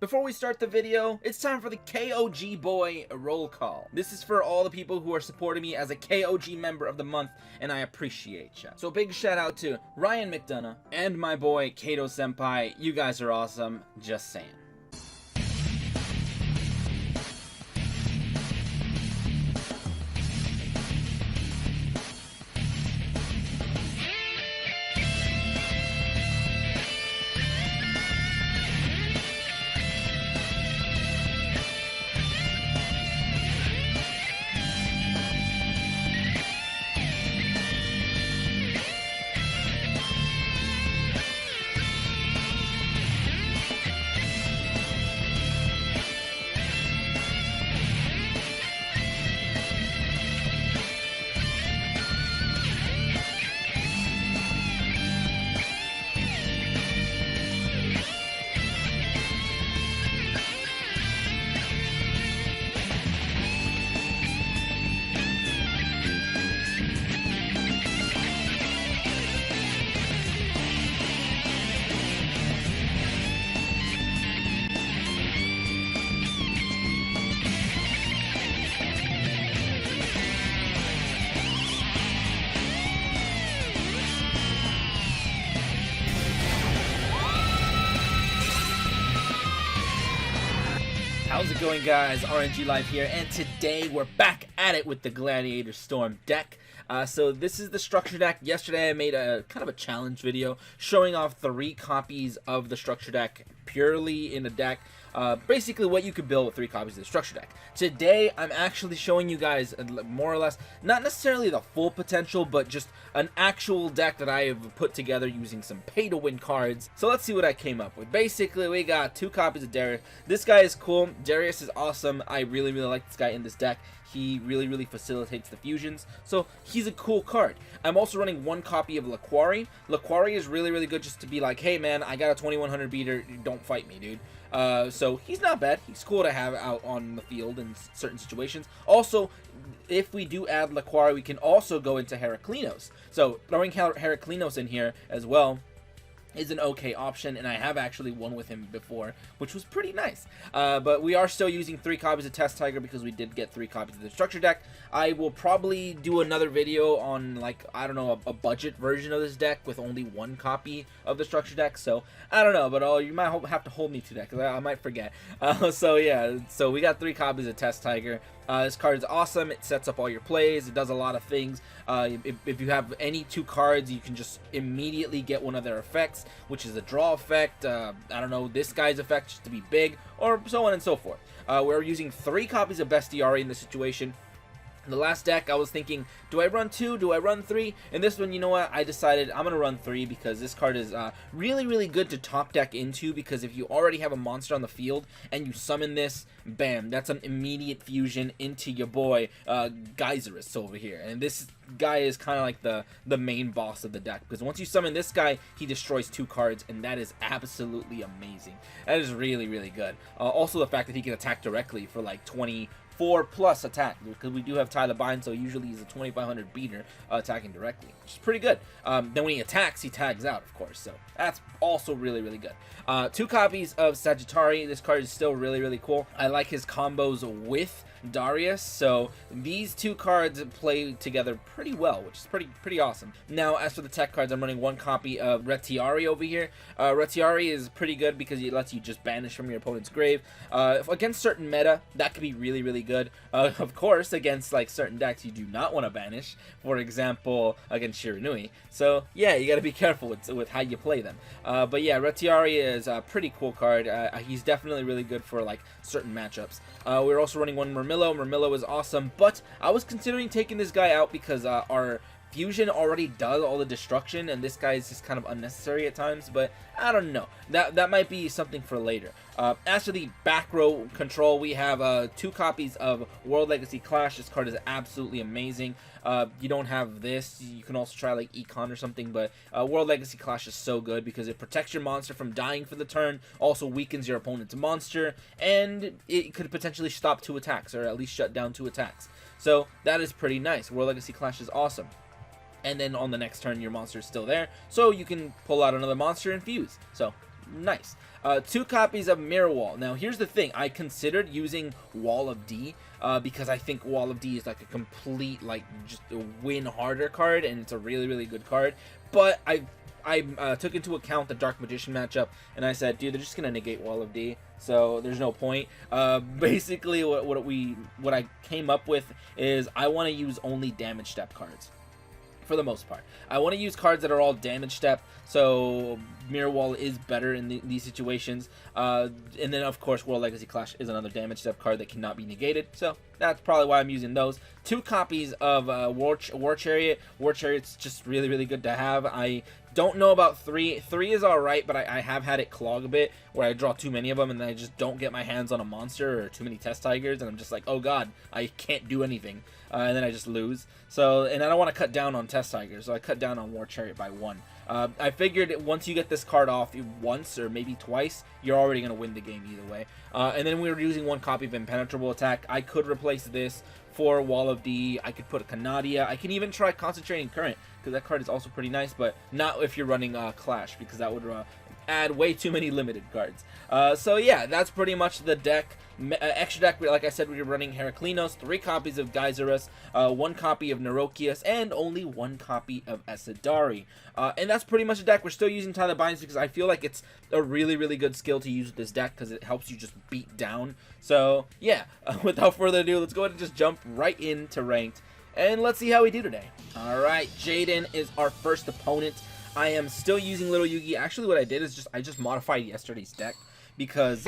Before we start the video, it's time for the KOG Boy roll call. This is for all the people who are supporting me as a KOG member of the month, and I appreciate ya. So big shout out to Ryan McDonough and my boy Kato Senpai. You guys are awesome, just saying. How's it going, guys? aRenG Live here, and today we're back at it with the Gladiator Storm deck. So this is the structure deck. Yesterday I made a kind of a challenge video showing off 3 copies of the structure deck purely in a deck. Basically what you could build with 3 copies of the structure deck. Today I'm actually showing you guys more or less, not necessarily the full potential, but just an actual deck that I have put together using some pay-to-win cards. So let's see what I came up with. Basically we got 2 copies of Darius. This guy is cool. Darius is awesome. I really like this guy in this deck. He really facilitates the fusions, so he's a cool card. I'm also running 1 copy of Laquari. Laquari is really good just to be like, hey man, I got a 2100 beater, don't fight me, dude. So he's not bad. He's cool to have out on the field in certain situations. Also, if we do add Laquari, we can also go into Heraclinos. So throwing Heraclinos in here as well is an okay option, and I have actually won with him before, which was pretty nice. But we are still using 3 copies of Test Tiger because we did get 3 copies of the structure deck. I will probably do another video on, like, I don't know, a budget version of this deck with only 1 copy of the structure deck. So I don't know, but you might have to hold me to that because I might forget. So yeah, so we got 3 copies of Test Tiger. This card is awesome. It sets up all your plays. It does a lot of things. If you have any 2 cards, you can just immediately get one of their effects, which is a draw effect. I don't know, this guy's effect just to be big, or so on and so forth. We're using 3 copies of Bestiari in this situation. In the last deck, I was thinking, do I run 2? Do I run 3? And this one, you know what? I decided I'm going to run 3 because this card is really good to top deck into, because if you already have a monster on the field and you summon this, bam, that's an immediate fusion into your boy Gyzarus over here. And this guy is kind of like the main boss of the deck, because once you summon this guy, he destroys 2 cards, and that is absolutely amazing. That is really good. Also, the fact that he can attack directly for like 24+ attack, because we do have Tie the Bind, so usually he's a 2500 beater attacking directly, which is pretty good. Then when he attacks, he tags out, of course, so that's also really good. 2 copies of Sagittari. This card is still really cool. I like his combos with Darius, so these 2 cards play together pretty well, which is pretty awesome. Now, as for the tech cards, I'm running 1 copy of Retiari over here. Retiari is pretty good because it lets you just banish from your opponent's grave. Against certain meta, that could be really good. Of course, against like certain decks, you do not want to banish. For example, against Shiranui. So yeah, you got to be careful with how you play them. But yeah, Retiari is a pretty cool card. He's definitely really good for like certain matchups. We're also running 1 Murmillo. Murmillo is awesome, but I was considering taking this guy out because our fusion already does all the destruction, and this guy is just kind of unnecessary at times, but I don't know. That might be something for later. As for the back row control, we have 2 copies of World Legacy Clash. This card is absolutely amazing. You don't have this. You can also try like Econ or something, but World Legacy Clash is so good because it protects your monster from dying for the turn, also weakens your opponent's monster, and it could potentially stop 2 attacks, or at least shut down 2 attacks. So that is pretty nice. World Legacy Clash is awesome. And then on the next turn, your monster is still there, so you can pull out another monster and fuse. So Nice. 2 copies of Mirror Wall. Now, here's the thing. I considered using Wall of D because I think Wall of D is like a complete, like, just a win harder card, and it's a really, really good card. But I took into account the Dark Magician matchup, and I said, dude, they're just gonna negate Wall of D, so there's no point. Basically, what I came up with is I want to use only damage step cards. For the most part, I want to use cards that are all damage step, so Mirror Wall is better in these situations. And then, of course, World Legacy Clash is another damage step card that cannot be negated, so that's probably why I'm using those. 2 copies of War Chariot. War Chariot's just really, really good to have. I don't know about 3. 3 is alright, but I have had it clog a bit, where I draw too many of them, and then I just don't get my hands on a monster, or too many Test Tigers, and I'm just like, oh god, I can't do anything. And then I just lose. So, and I don't want to cut down on Test Tigers, so I cut down on War Chariot by 1. I figured once you get this card off once or maybe twice, you're already going to win the game either way. And then we were using 1 copy of Impenetrable Attack. I could replace this for Wall of D. I could put a Canadia. I can even try Concentrating Current, because that card is also pretty nice, but not if you're running Clash, because that would add way too many limited cards. So yeah, that's pretty much the deck. Extra deck, like I said, we were running Heraklinos, 3 copies of Gyzarus, 1 copy of Nerokius, and only 1 copy of Esadari. And that's pretty much the deck. We're still using Tyler Binds because I feel like it's a really, really good skill to use with this deck because it helps you just beat down. So yeah, without further ado, let's go ahead and just jump right into Ranked, and let's see how we do today. Alright, Jaden is our first opponent. I am still using Little Yugi. Actually, what I did is I just modified yesterday's deck because,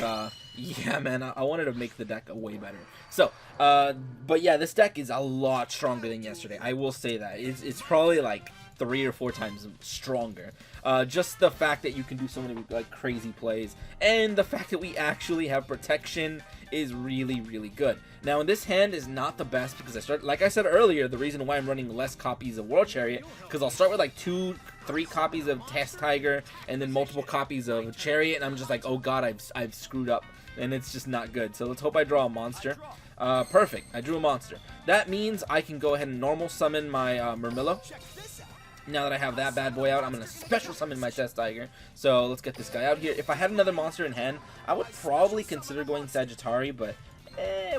yeah, man, I wanted to make the deck way better. So, but yeah, this deck is a lot stronger than yesterday. I will say that. It's probably like 3 or 4 times stronger. Just the fact that you can do so many like crazy plays, and the fact that we actually have protection is really, really good. Now, this hand is not the best because like I said earlier, the reason why I'm running less copies of World Chariot, because I'll start with like 2, 3 copies of Test Tiger and then multiple copies of Chariot, and I'm just like, oh god, I've screwed up, and it's just not good. So let's hope I draw a monster. Perfect, I drew a monster. That means I can go ahead and normal summon my Murmillo. Now that I have that bad boy out, I'm going to special summon my Test Tiger. So let's get this guy out here. If I had another monster in hand, I would probably consider going Sagittari, but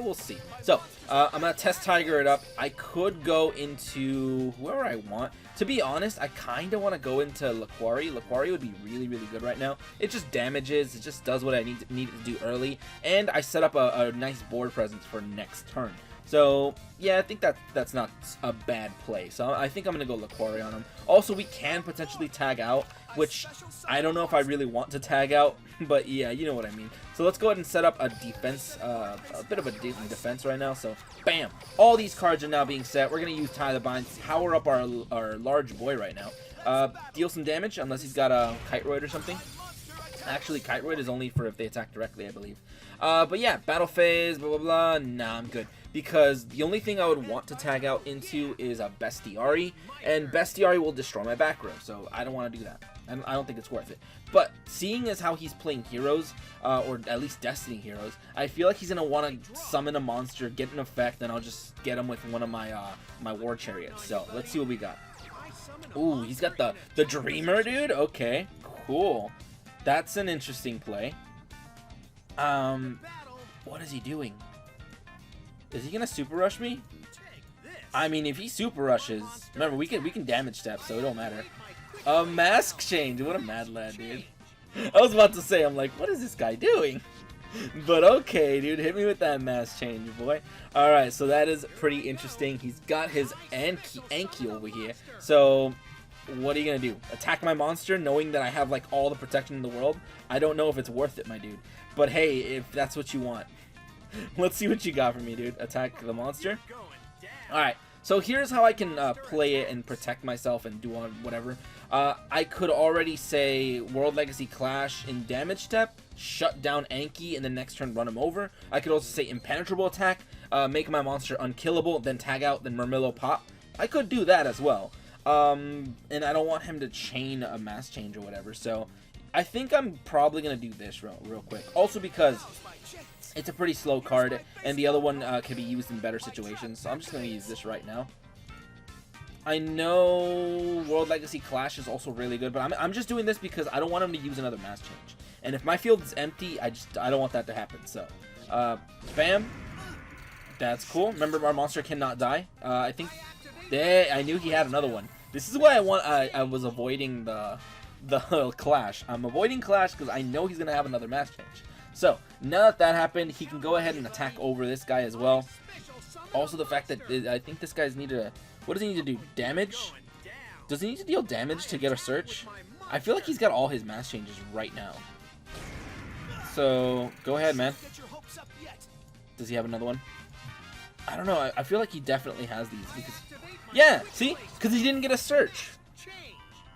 we'll see. So I'm going to Test Tiger it up. I could go into whoever I want. To be honest, I kind of want to go into Laquari. Laquari would be really, really good right now. It just damages. It just does what I need to do early. And I set up a nice board presence for next turn. So, yeah, I think that's not a bad play. So I think I'm going to go Laquari on him. Also, we can potentially tag out, which I don't know if I really want to tag out, but yeah, you know what I mean. So let's go ahead and set up a defense, a bit of a defense right now. So, bam! All these cards are now being set. We're going to use Tyler Binds to power up our large boy right now. Deal some damage, unless he's got a Kite Roid or something. Actually, Kite Roid is only for if they attack directly, I believe. But yeah, battle phase, blah, blah, blah. Nah, I'm good. Because the only thing I would want to tag out into is a Bestiari, and Bestiari will destroy my back row, so I don't want to do that. I don't think it's worth it. But seeing as how he's playing heroes, or at least Destiny heroes, I feel like he's going to want to summon a monster, get an effect, and I'll just get him with one of my my War Chariots. So let's see what we got. Ooh, he's got the Dreamer, dude. Okay, cool. That's an interesting play. What is he doing? Is he gonna super rush me? I mean, if he super rushes, remember we can damage step, so it don't matter. A mask change. What a mad lad, dude. I was about to say, I'm like, what is this guy doing? But okay, dude, hit me with that mask change, boy. All right, so that is pretty interesting. He's got his Anki over here. So what are you gonna do? Attack my monster knowing that I have like all the protection in the world? I don't know if it's worth it, my dude. But hey, if that's what you want. Let's see what you got for me, dude. Attack the monster. Alright, so here's how I can play it and protect myself and do on whatever. I could already say World Legacy Clash in damage step, shut down Anki, and then next turn run him over. I could also say Impenetrable Attack, make my monster unkillable, then tag out, then Murmillo pop. I could do that as well. And I don't want him to chain a mass change or whatever, so I think I'm probably going to do this real quick. Also because it's a pretty slow card, and the other one can be used in better situations, so I'm just going to use this right now. I know World Legacy Clash is also really good, but I'm just doing this because I don't want him to use another mass change. And if my field is empty, I don't want that to happen. So, bam. That's cool. Remember, our monster cannot die. I think I knew he had another one. This is why I was avoiding the Clash. I'm avoiding Clash because I know he's gonna have another mass change. So now that that happened, he can go ahead and attack over this guy as well. Also, the fact that I think this guy's need to. What does he need to do? Damage? Does he need to deal damage to get a search? I feel like he's got all his mass changes right now. So go ahead, man. Does he have another one? I don't know. I feel like he definitely has these because. Yeah, see? Because he didn't get a search.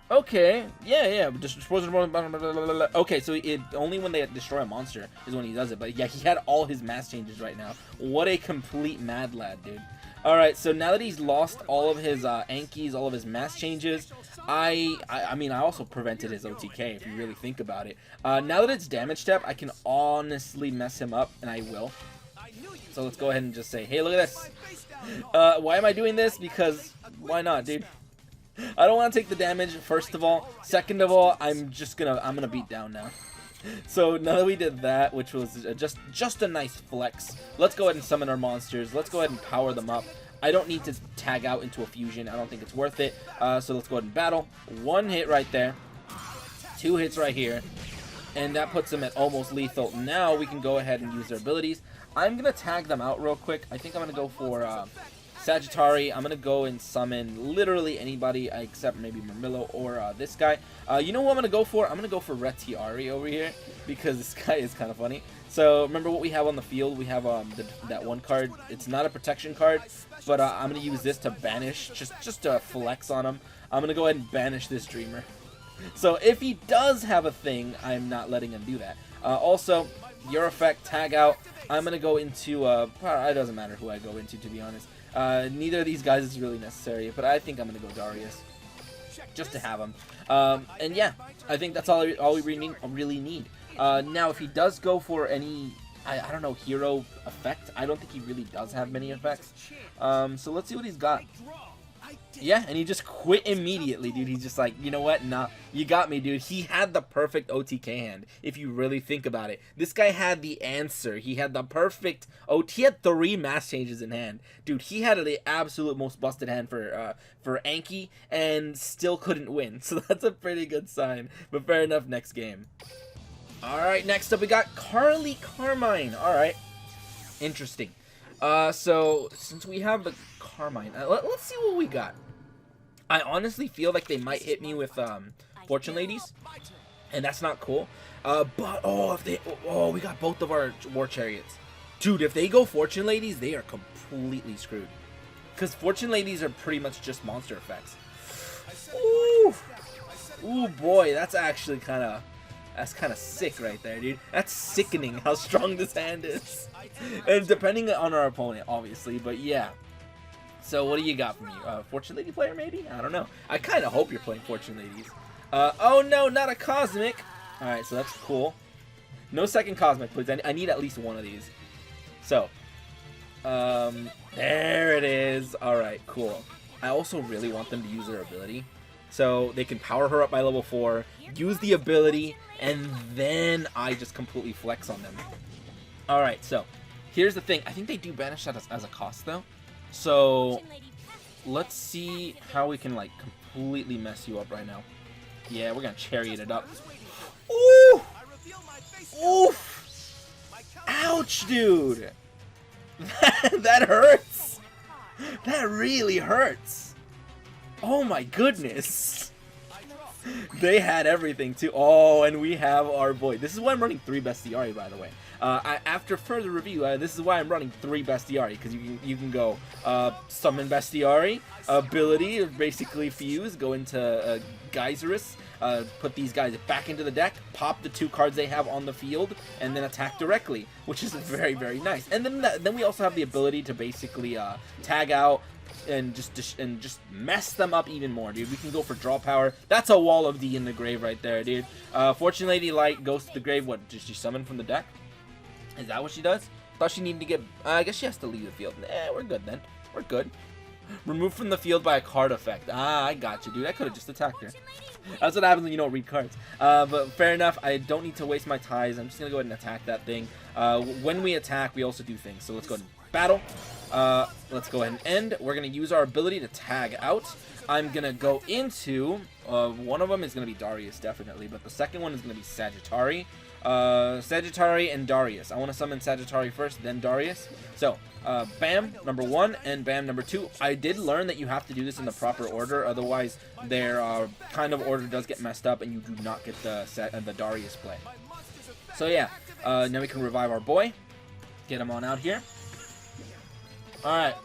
Okay, yeah. Okay, so it only when they destroy a monster is when he does it. But yeah, he had all his mass changes right now. What a complete mad lad, dude. All right, so now that he's lost all of his Ankies, all of his mass changes, I mean, I also prevented his OTK if you really think about it. Now that it's damage step, I can honestly mess him up, and I will. So let's go ahead and just say, hey, look at this. Why am I doing this? Because why not, dude? I don't want to take the damage, first of all. Second of all, I'm gonna beat down now. So now that we did that, which was just a nice flex, let's go ahead and summon our monsters. Let's go ahead and power them up. I don't need to tag out into a fusion. I don't think it's worth it. So let's go ahead and battle. 1 hit right there. 2 hits right here. And that puts them at almost lethal. Now we can go ahead and use their abilities. I'm going to tag them out real quick. I think I'm going to go for Sagittari. I'm going to go and summon literally anybody except maybe Murmillo or this guy. You know what I'm going to go for? I'm going to go for Retiari over here because this guy is kind of funny. So remember what we have on the field? We have that one card. It's not a protection card, but I'm going to use this to banish, just to flex on him. I'm going to go ahead and banish this Dreamer. So if he does have a thing, I'm not letting him do that. Also, your effect, tag out. I'm going to go into, it doesn't matter who I go into, to be honest. Neither of these guys is really necessary, but I think I'm going to go Darius. Just to have him. And yeah, I think that's all we really need. Now, if he does go for any, I don't know, hero effect, I don't think he really does have many effects. So let's see what he's got. Yeah, and he just quit immediately, dude. He's just like, you know what? Nah, you got me, dude. He had the perfect OTK hand, if you really think about it. This guy had the answer. He had the perfect He had 3 mass changes in hand. Dude, he had the absolute most busted hand for Anki, and still couldn't win. So that's a pretty good sign. But fair enough, next game. Alright, next up we got Carly Carmine. Alright, interesting. So, since we have the Carmine, let's see what we got. I honestly feel like they might hit me with Fortune Ladies, and that's not cool. But we got both of our War Chariots. Dude, if they go Fortune Ladies, they are completely screwed. Because Fortune Ladies are pretty much just monster effects. Ooh boy, that's actually kind of sick right there, dude. That's sickening how strong this hand is. And depending on our opponent, obviously, but yeah. So what do you got for me? Fortune Lady player, maybe? I don't know. I kind of hope you're playing Fortune Ladies. Oh no, not a Cosmic! Alright, so that's cool. No second Cosmic, please. I need at least one of these. So, there it is. Alright, cool. I also really want them to use their ability. So they can power her up by level 4, use the ability, and then I just completely flex on them. Alright, so here's the thing. I think they do banish that as a cost, though. So let's see how we can, like, completely mess you up right now. Yeah, we're going to chariot it up. Ooh! Oof! Ouch, dude! That hurts! That really hurts! Oh my goodness! They had everything too. Oh, and we have our boy. This is why I'm running 3 Bestiari, by the way. After further review, this is why I'm running 3 Bestiari, because you can go summon Bestiari, ability, basically fuse, go into Gyzarus, put these guys back into the deck, pop the 2 cards they have on the field, and then attack directly, which is very, very nice. And then we also have the ability to basically tag out and just mess them up even more, dude. We can go for draw power. That's a wall of D in the grave right there, dude. Fortune Lady Light goes to the grave. What, does she summon from the deck? Is that what she does? Thought she needed to get... I guess she has to leave the field. We're good then. We're good. Removed from the field by a card effect. Ah, I got you, dude. I could have just attacked her. That's what happens when you don't read cards. But fair enough. I don't need to waste my ties. I'm just going to go ahead and attack that thing. When we attack, we also do things. So let's go ahead and battle. Let's go ahead and end. We're going to use our ability to tag out. I'm going to go into... one of them is going to be Darius, definitely. But the second one is going to be Sagittari. Sagittari and Darius. I want to summon Sagittari first, then Darius. So, Bam, number 1, and Bam, number 2. I did learn that you have to do this in the proper order, otherwise their kind of order does get messed up and you do not get the Darius play. So yeah, now we can revive our boy. Get him on out here. Alright.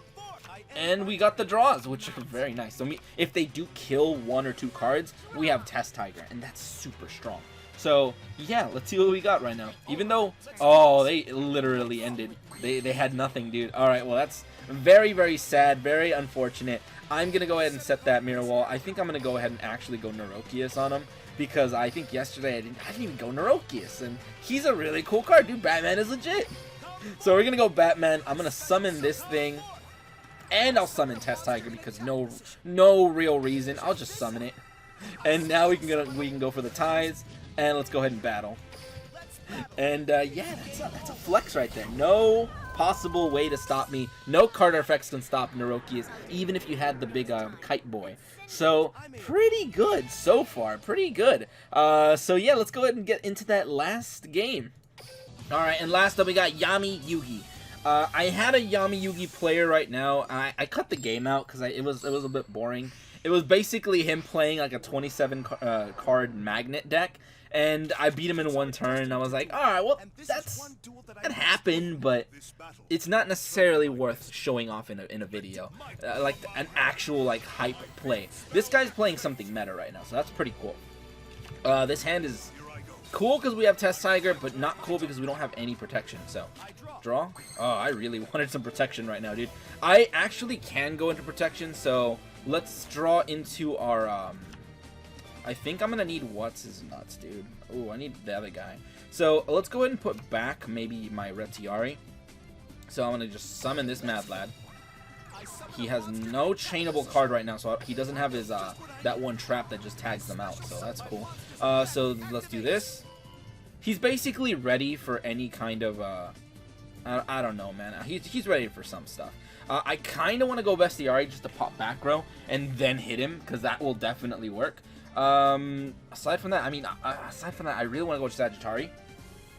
And we got the draws, which are very nice. So if they do kill 1 or 2 cards, we have Test Tiger, and that's super strong. So, yeah, let's see what we got right now. Even though, oh, they literally ended. They had nothing, dude. Alright, well, that's very, very sad, very unfortunate. I'm going to go ahead and set that mirror wall. I think I'm going to go ahead and actually go Neurokius on him. Because I think yesterday I didn't even go Neurokius. And he's a really cool card, dude. Batman is legit. So we're going to go Batman. I'm going to summon this thing. And I'll summon Test Tiger because no real reason. I'll just summon it. And now we can go for the ties. And let's go ahead and battle. And yeah, that's a flex right there. No possible way to stop me. No card effects can stop Neurokius, even if you had the big kite boy. So pretty good so far. Pretty good. So yeah, let's go ahead and get into that last game. All right, and last up we got Yami Yugi. I had a Yami Yugi player right now. I cut the game out because it was a bit boring. It was basically him playing like a 27 card magnet deck, and I beat him in 1 turn. And I was like, all right, well, that happened, but it's not necessarily worth showing off in a video, like an actual like hype play. This guy's playing something meta right now, so that's pretty cool. This hand is cool because we have Test Tiger, but not cool because we don't have any protection. So, draw. Oh, I really wanted some protection right now, dude. I actually can go into protection, so let's draw into our, I think I'm going to need what's his nuts, dude. Ooh, I need the other guy. So, let's go ahead and put back maybe my Retiari. So, I'm going to just summon this Mad Lad. He has no chainable card right now, so he doesn't have his, that one trap that just tags them out, so that's cool. So, let's do this. He's basically ready for any kind of, I don't know, man. He's ready for some stuff. I kind of want to go Bestiari just to pop back row and then hit him, because that will definitely work. Aside from that, I really want to go Sagittari,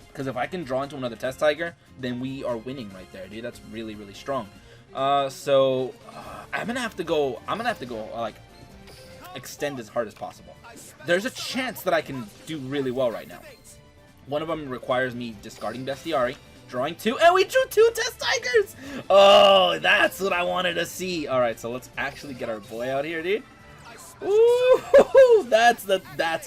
because if I can draw into another Test Tiger, then we are winning right there, dude. That's really, really strong. So I'm gonna have to go like extend as hard as possible. There's a chance that I can do really well right now. One of them requires me discarding Bestiari, drawing 2, and we drew 2 Test Tigers! Oh, that's what I wanted to see. Alright, so let's actually get our boy out here, dude. Ooh, that's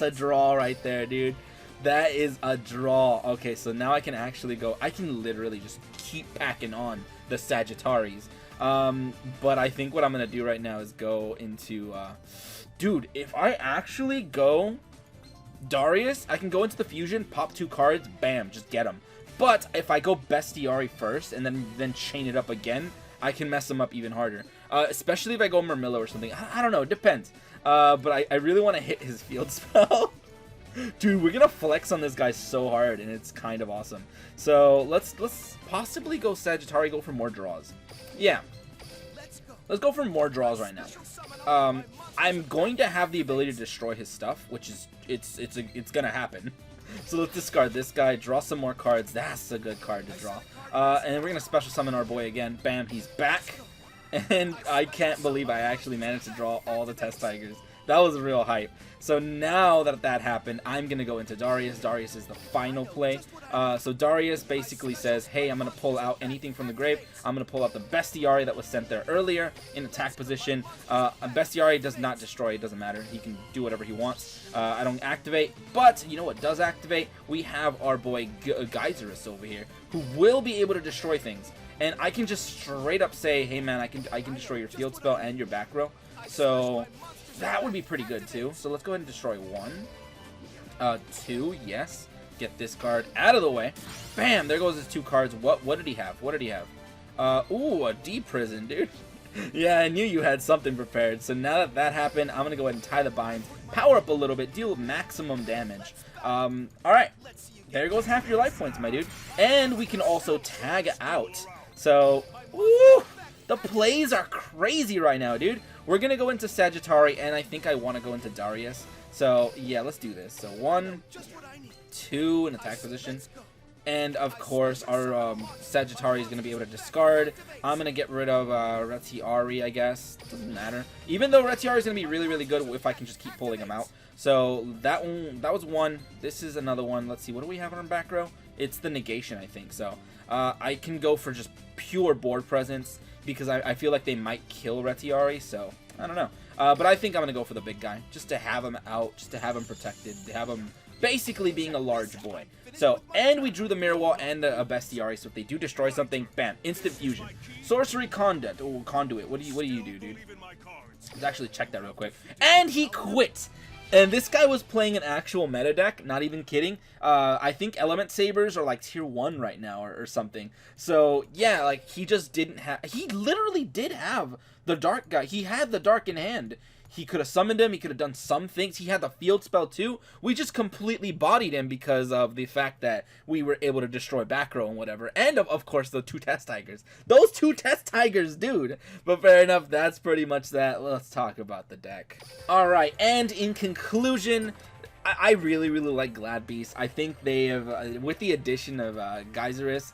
a draw right there, dude. That is a draw. Okay, so now I can actually go. I can literally just keep packing on the Sagittaris. But I think what I'm going to do right now is go into... dude, if I actually go Darius, I can go into the fusion, pop 2 cards, bam, just get him. But if I go Bestiari first and then chain it up again, I can mess him up even harder. Especially if I go Murmillo or something. I don't know, it depends. But I really want to hit his field spell. Dude, we're gonna flex on this guy so hard, and it's kind of awesome. So let's possibly go Sagittari, go for more draws. Yeah, let's go for more draws right now. I'm going to have the ability to destroy his stuff, which is it's gonna happen. So let's discard this guy, draw some more cards. That's a good card to draw. And we're gonna special summon our boy again. Bam, he's back. And I can't believe I actually managed to draw all the Test Tigers. That was real hype. So now that happened, I'm going to go into Darius. Darius is the final play. So Darius basically says, hey, I'm going to pull out anything from the grave. I'm going to pull out the Bestiari that was sent there earlier in attack position. A Bestiari does not destroy. It doesn't matter. He can do whatever he wants. I don't activate. But you know what does activate? We have our boy Gyzarus over here, who will be able to destroy things. And I can just straight up say, hey, man, I can destroy your field spell and your back row. So... that would be pretty good too. So let's go ahead and destroy 1. 2, yes. Get this card out of the way. Bam! There goes his 2 cards. What did he have? What did he have? Ooh, a D prison, dude. Yeah, I knew you had something prepared. So now that that happened, I'm going to go ahead and tie the binds, power up a little bit, deal maximum damage. Alright, there goes half your life points, my dude. And we can also tag out. So, woo, the plays are crazy right now, dude. We're going to go into Sagittari, and I think I want to go into Darius. So, yeah, let's do this. So, 1, 2 in attack position. And, of course, our Sagittari is going to be able to discard. I'm going to get rid of Retiari, I guess. Doesn't matter. Even though Retiari is going to be really, really good if I can just keep pulling him out. So, that was one. This is another one. Let's see. What do we have on our back row? It's the negation, I think. So, I can go for just pure board presence because I feel like they might kill Retiari. So, I don't know. But I think I'm going to go for the big guy. Just to have him out. Just to have him protected. To have him basically being a large boy. So, and we drew the Mirror Wall and a Bestiary, so if they do destroy something, bam, instant fusion. Sorcery Conduit. Oh, Conduit. What do you do, dude? Let's actually check that real quick. And he quit! And this guy was playing an actual meta deck, not even kidding. I think Element Sabers are like tier 1 right now or something. So, yeah, like, he just didn't have... He literally did have the Dark guy. He had the Dark in hand. He could have summoned him. He could have done some things. He had the field spell too. We just completely bodied him because of the fact that we were able to destroy back row and whatever. And, of course, the 2 Test Tigers. Those 2 Test Tigers, dude. But fair enough. That's pretty much that. Let's talk about the deck. Alright, and in conclusion... I really, really like Glad Beast. I think they have, with the addition of Gyzarus...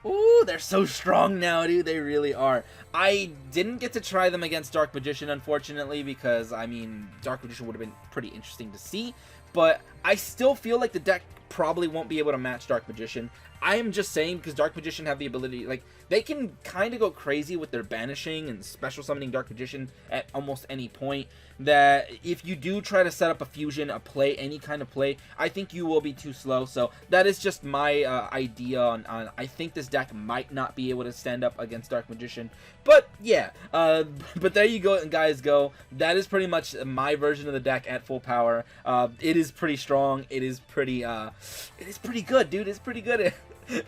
Ooh, they're so strong now, dude. They really are. I didn't get to try them against Dark Magician, unfortunately, because, I mean, Dark Magician would have been pretty interesting to see. But I still feel like the deck probably won't be able to match Dark Magician. I am just saying because Dark Magician have the ability, like, they can kind of go crazy with their banishing and special summoning Dark Magician at almost any point, that if you do try to set up a fusion, a play, any kind of play, I think you will be too slow. So that is just my idea on I think this deck might not be able to stand up against Dark Magician. But yeah, but there you go, guys. That is pretty much my version of the deck at full power. It is pretty strong. It is pretty good, dude. It's pretty good.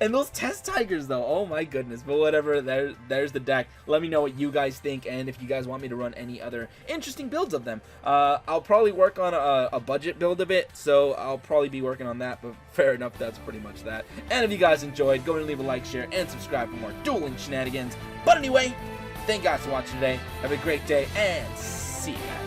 And those Test Tigers, though, oh my goodness. But whatever, there's the deck. Let me know what you guys think, and if you guys want me to run any other interesting builds of them. I'll probably work on a budget build of it, so I'll probably be working on that, but fair enough, that's pretty much that. And if you guys enjoyed, go and leave a like, share, and subscribe for more dueling shenanigans. But anyway, thank you guys for watching today. Have a great day, and see you guys.